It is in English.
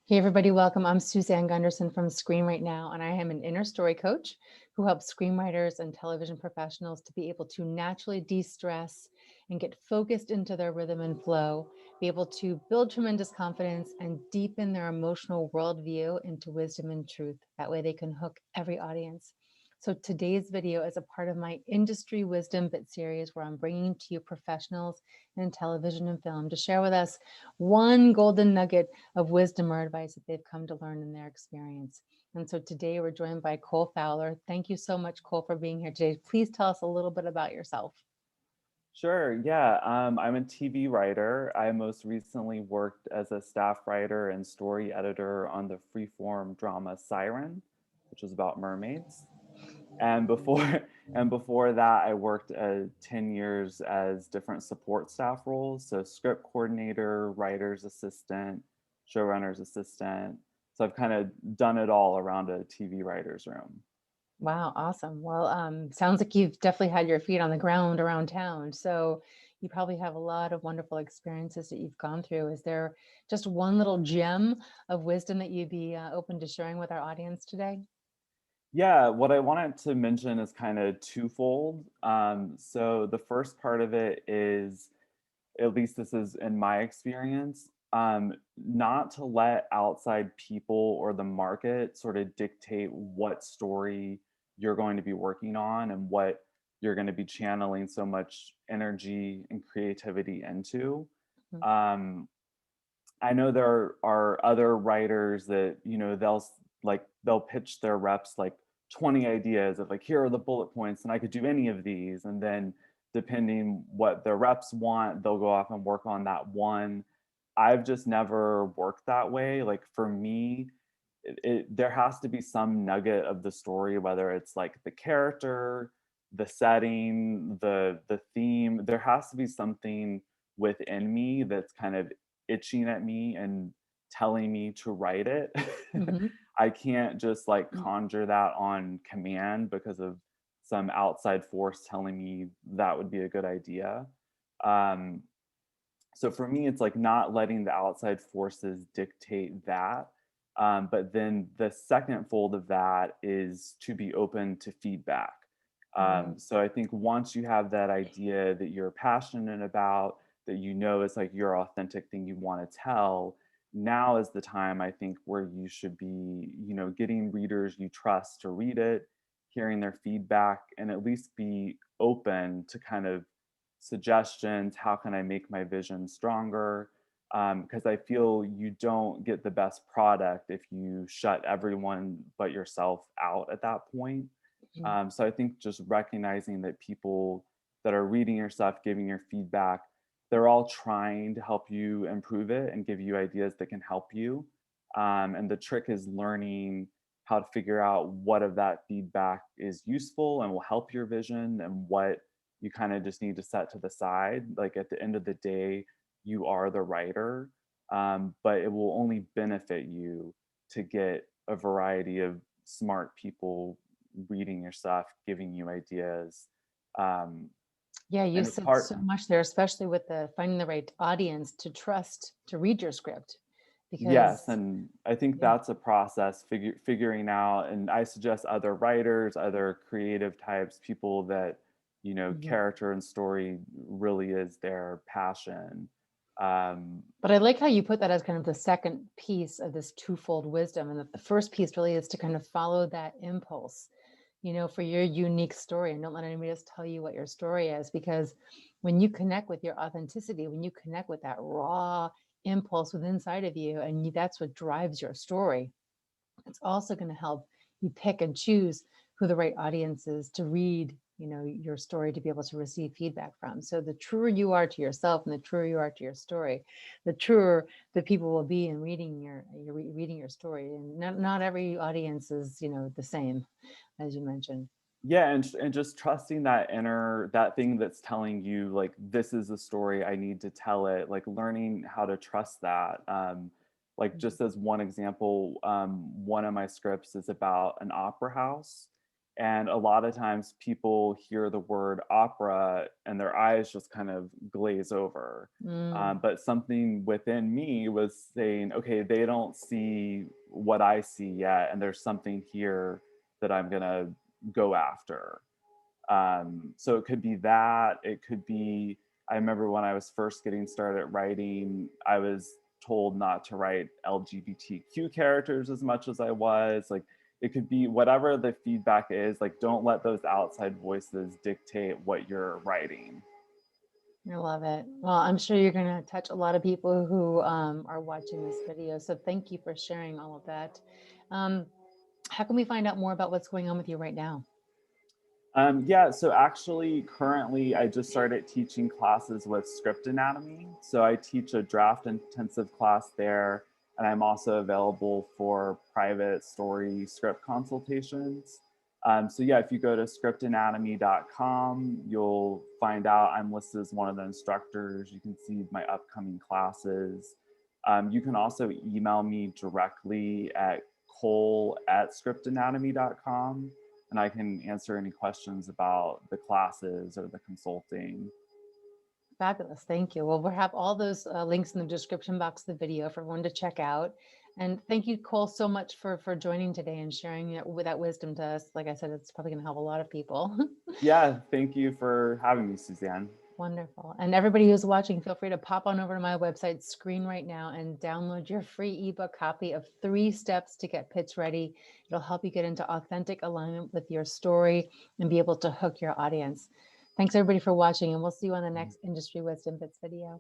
Hey everybody, welcome. I'm Suzanne Gundersen from Screenwritenow, and I am an inner story coach who helps screenwriters and television professionals to be able to naturally de-stress and get focused into their rhythm and flow, be able to build tremendous confidence and deepen their emotional worldview into wisdom and truth. That way they can hook every audience. So today's video is a part of my Industry Wisdom Bit series where I'm bringing to you professionals in television and film to share with us one golden nugget of wisdom or advice that they've come to learn in their experience. And so today we're joined by Cole Fowler. Thank you so much, Cole, for being here today. Please tell us a little bit about yourself. Sure, yeah. I'm a TV writer. I most recently worked as a staff writer and story editor on the Freeform drama Siren, which was about mermaids. And before and before that, I worked 10 years as different support staff roles, so script coordinator, writer's assistant, showrunner's assistant. So I've kind of done it all around a TV writer's room. Wow, awesome. Well, sounds like you've definitely had your feet on the ground around town. So you probably have a lot of wonderful experiences that you've gone through. Is there just one little gem of wisdom that you'd be open to sharing with our audience today? Yeah, what I wanted to mention is kind of twofold. So the first part of it is, at least this is in my experience, not to let outside people or the market sort of dictate what story you're going to be working on and what you're going to be channeling so much energy and creativity into. Mhm. Um, I know there are other writers that, they'll pitch their reps like 20 ideas of like, here are the bullet points and I could do any of these. And then depending what the reps want, they'll go off and work on that one. I've just never worked that way. Like for me, there has to be some nugget of the story, whether it's like the character, the setting, the theme. There has to be something within me that's kind of itching at me and telling me to write it. Mhm. I can't just like conjure that on command because of some outside force telling me that would be a good idea. Um, so for me, it's like not letting the outside forces dictate that. But then the second fold of that is to be open to feedback. Mm. So I think once you have that idea that you're passionate about, that you know is like your authentic thing you want to tell, now is the time I think where you should be, getting readers you trust to read it, hearing their feedback, and at least be open to kind of suggestions. How can I make my vision stronger? Because I feel you don't get the best product if you shut everyone but yourself out at that point. Mhm. So I think just recognizing that people that are reading your stuff, giving your feedback, they're all trying to help you improve it and give you ideas that can help you. And the trick is learning how to figure out what of that feedback is useful and will help your vision and what you kind of just need to set to the side. Like at the end of the day, you are the writer, but it will only benefit you to get a variety of smart people reading your stuff, giving you ideas. Um, Yeah, you and it's said part, so much there, especially with the finding the right audience to trust to read your script, yes. because And I think yeah. that's a process figuring out. And I suggest other writers, other creative types, people that, Mhm. character and story really is their passion. Um, But I like how you put that as kind of the second piece of this twofold wisdom, and that the first piece really is to kind of follow that impulse, for your unique story, and don't let anybody else tell you what your story is, because when you connect with your authenticity, when you connect with that raw impulse within inside of you, and that's what drives your story, it's also going to help you pick and choose who the right audience is to read, your story, to be able to receive feedback from. So the truer you are to yourself and the truer you are to your story, the truer the people will be in reading your story. And not every audience is, the same, as you mentioned. yeah, and just trusting that thing that's telling you like this is the story I need to tell it, like learning how to trust that. Like Mhm. just as one example, one of my scripts is about an opera house, And a lot of times people hear the word opera and their eyes just kind of glaze over. Mm, But something within me was saying, okay, they don't see what I see yet. And there's something here that I'm going to go after. So it could be that, it could be, I remember when I was first getting started writing, I was told not to write LGBTQ characters as much as I was. Like, it could be whatever the feedback is, like, don't let those outside voices dictate what you're writing. I love it. Well, I'm sure you're going to touch a lot of people who are watching this video. So thank you for sharing all of that. Um, how can we find out more about what's going on with you right now? Yeah, so actually, currently, I just started teaching classes with Script Anatomy. So I teach a draft intensive class there, and I'm also available for private story script consultations. So yeah, if you go to scriptanatomy.com, you'll find out I'm listed as one of the instructors. You can see my upcoming classes. You can also email me directly at cole@scriptanatomy.com, and I can answer any questions about the classes or the consulting. Fabulous. Thank you. Well, we'll have all those links in the description box of the video for everyone to check out. And thank you, Cole, so much for joining today and sharing that wisdom to us. Like I said, it's probably going to help a lot of people. Yeah, thank you for having me, Suzanne. Wonderful. And everybody who's watching, feel free to pop on over to my website, Screenwritenow, and download your free ebook copy of 3 Steps to Get Pitch Ready. It'll help you get into authentic alignment with your story and be able to hook your audience. Thanks everybody for watching, and we'll see you on the next Industry Wisdom Bits video.